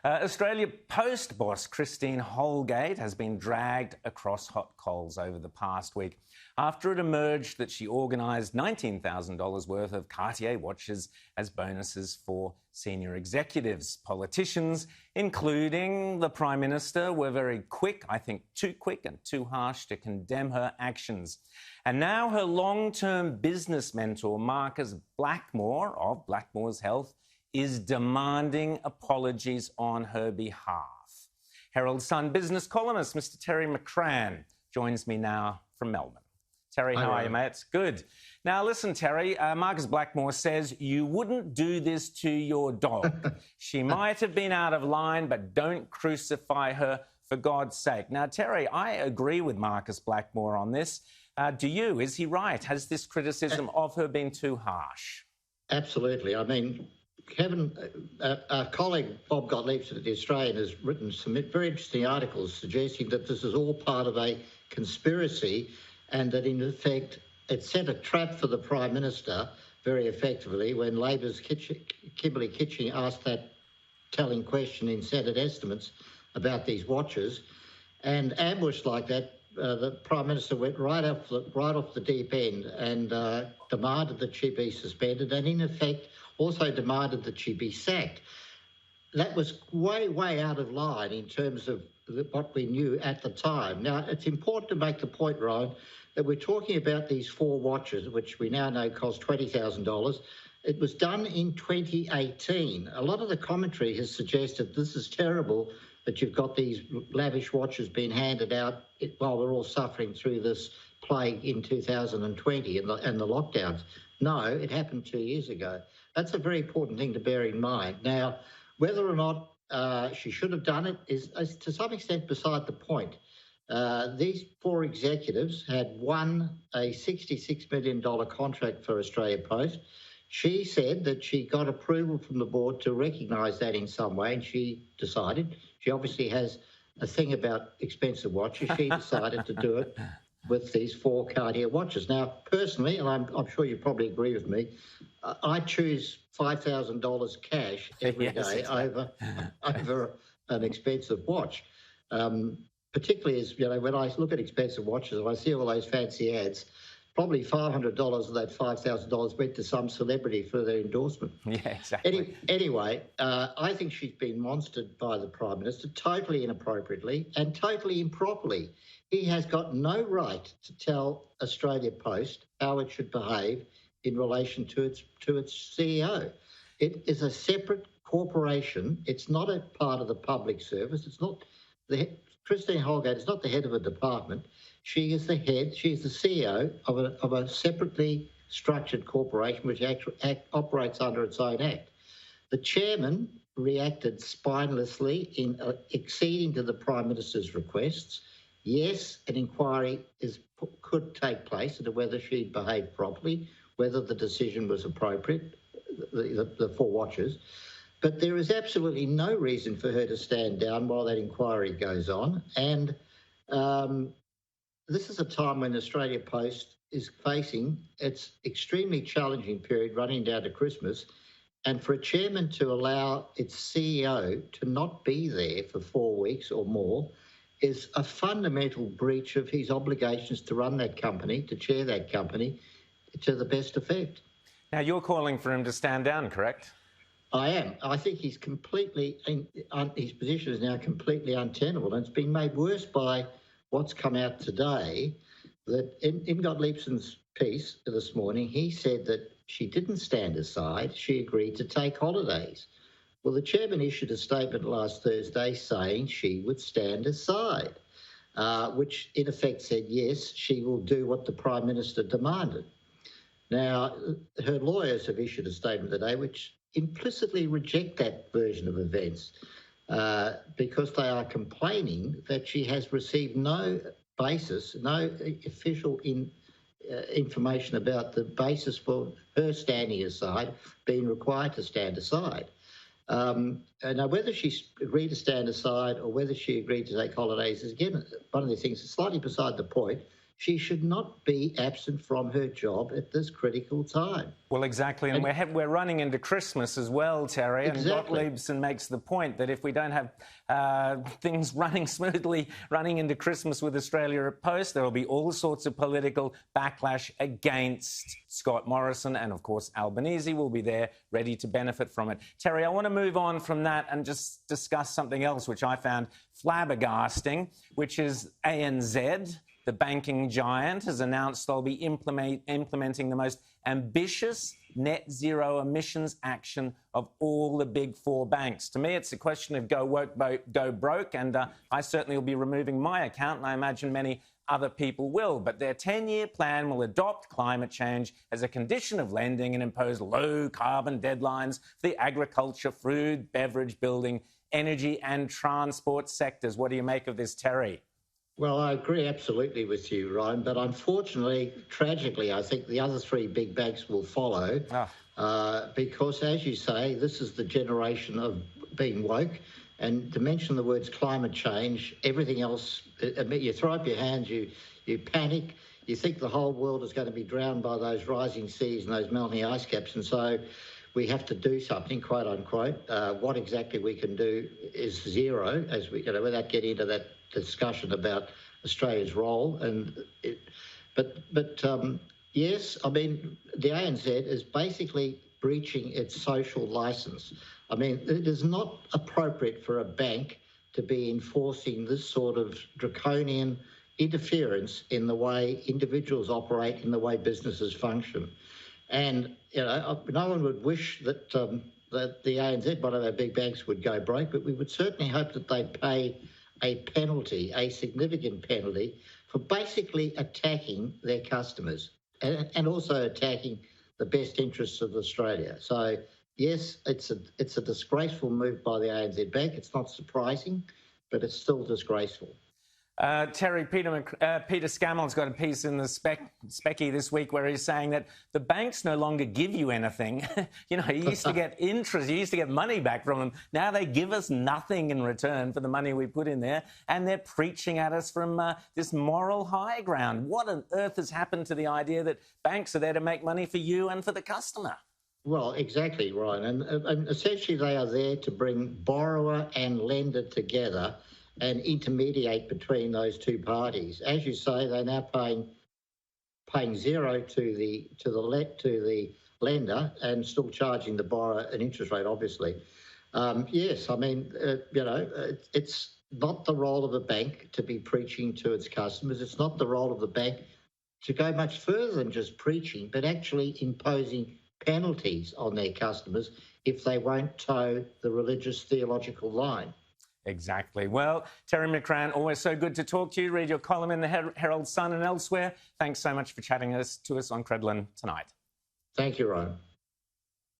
Australia Post boss Christine Holgate has been dragged across hot coals over the past week after it emerged that she organised $19,000 worth of Cartier watches as bonuses for senior executives. Politicians, including the Prime Minister, were very quick, I think too quick and too harsh, to condemn her actions. And now her long-term business mentor, Marcus Blackmore of Blackmore's Health, is demanding apologies on her behalf. Herald Sun Business columnist Mr Terry McCrann joins me now from Melbourne. Terry, how are you, mate? Good. Now, listen, Terry, Marcus Blackmore says you wouldn't do this to your dog. She might have been out of line, but don't crucify her, for God's sake. Now, Terry, I agree with Marcus Blackmore on this. Do you? Is he right? Has this criticism of her been too harsh? Absolutely. I mean, Kevin, our colleague Bob Gottliebson at The Australian has written some very interesting articles suggesting that this is all part of a conspiracy and that, in effect, it set a trap for the Prime Minister very effectively when Labor's Kimberley Kitching asked that telling question in Senate estimates about these watches. And ambushed like that, the Prime Minister went right off the deep end and demanded that she be suspended and, in effect, also demanded that she be sacked. That was way, way out of line in terms of what we knew at the time. Now, it's important to make the point, Rowan, that we're talking about these 4 watches, which we now know cost $20,000. It was done in 2018. A lot of the commentary has suggested this is terrible that you've got these lavish watches being handed out while we're all suffering through this plague in 2020 and the lockdowns. No, it happened 2 years ago. That's a very important thing to bear in mind. Now, whether or not she should have done it is to some extent beside the point. These 4 executives had won a $66 million contract for Australia Post. She said that she got approval from the board to recognise that in some way, and she decided, she obviously has a thing about expensive watches, she decided to do it with these 4 Cartier watches. Now, personally, and I'm sure you probably agree with me, I choose $5,000 cash every day over an expensive watch. Particularly as, when I look at expensive watches and I see all those fancy ads, probably $500 of that $5,000 went to some celebrity for their endorsement. Yeah, exactly. Anyway, I think she's been monstered by the Prime Minister totally inappropriately and totally improperly. He has got no right to tell Australia Post how it should behave in relation to its CEO. It is a separate corporation. It's not a part of the public service. It's not Christine Holgate is not the head of a department. She is the head. She is the CEO of a separately structured corporation which operates under its own act. The chairman reacted spinelessly in acceding to the Prime Minister's requests. Yes, an inquiry could take place into whether she behaved properly, whether the decision was appropriate, the 4 watches. But there is absolutely no reason for her to stand down while that inquiry goes on. And this is a time when Australia Post is facing its extremely challenging period running down to Christmas. And for a chairman to allow its CEO to not be there for 4 weeks or more is a fundamental breach of his obligations to run that company, to chair that company, to the best effect. Now, you're calling for him to stand down, correct? I am. I think he's his position is now completely untenable, and it's been made worse by what's come out today, that in Gottliebson's piece this morning, he said that she didn't stand aside, she agreed to take holidays. Well, the chairman issued a statement last Thursday saying she would stand aside, which in effect said, yes, she will do what the Prime Minister demanded. Now, her lawyers have issued a statement today which implicitly reject that version of events because they are complaining that she has received no official information about the basis for her standing aside, being required to stand aside. Now, whether she agreed to stand aside or whether she agreed to take holidays is, again, one of the things that's slightly beside the point. she should not be absent from her job at this critical time. Well, exactly. And we're running into Christmas as well, Terry. Exactly. And Gottliebson makes the point that if we don't have things running smoothly, running into Christmas with Australia at Post, there will be all sorts of political backlash against Scott Morrison. And, of course, Albanese will be there ready to benefit from it. Terry, I want to move on from that and just discuss something else which I found flabbergasting, which is ANZ. The banking giant has announced they'll be implementing the most ambitious net zero emissions action of all the big four banks. To me, it's a question of go woke, go broke, and I certainly will be removing my account, and I imagine many other people will. But their 10-year plan will adopt climate change as a condition of lending and impose low-carbon deadlines for the agriculture, food, beverage, building, energy and transport sectors. What do you make of this, Terry? Well, I agree absolutely with you, Ryan, but unfortunately, tragically, I think the other three big banks will follow because, as you say, this is the generation of being woke. And to mention the words climate change, everything else, you throw up your hands, you panic, you think the whole world is going to be drowned by those rising seas and those melting ice caps. And so we have to do something, quote unquote. What exactly we can do is zero, as we, without getting into that discussion about Australia's role. Yes, I mean, the ANZ is basically breaching its social licence. I mean, it is not appropriate for a bank to be enforcing this sort of draconian interference in the way individuals operate, in the way businesses function. And, no one would wish that the ANZ, one of our big banks, would go broke, but we would certainly hope that they pay a penalty, a significant penalty, for basically attacking their customers and also attacking the best interests of Australia. So, yes, it's a disgraceful move by the ANZ Bank. It's not surprising, but it's still disgraceful. Terry, Peter Scammell's got a piece in the Specky this week where he's saying that the banks no longer give you anything. You used to get interest, you used to get money back from them. Now they give us nothing in return for the money we put in there, and they're preaching at us from this moral high ground. What on earth has happened to the idea that banks are there to make money for you and for the customer? Well, exactly, Ryan. And essentially they are there to bring borrower and lender together and intermediate between those two parties. As you say, they're now paying zero to the lender and still charging the borrower an interest rate, obviously. Yes, I mean, it's not the role of a bank to be preaching to its customers. It's not the role of the bank to go much further than just preaching, but actually imposing penalties on their customers if they won't toe the religious theological line. Exactly. Well, Terry McCrann, always so good to talk to you. Read your column in the Herald Sun and elsewhere. Thanks so much for chatting to us on Credlin tonight. Thank you, Rowan.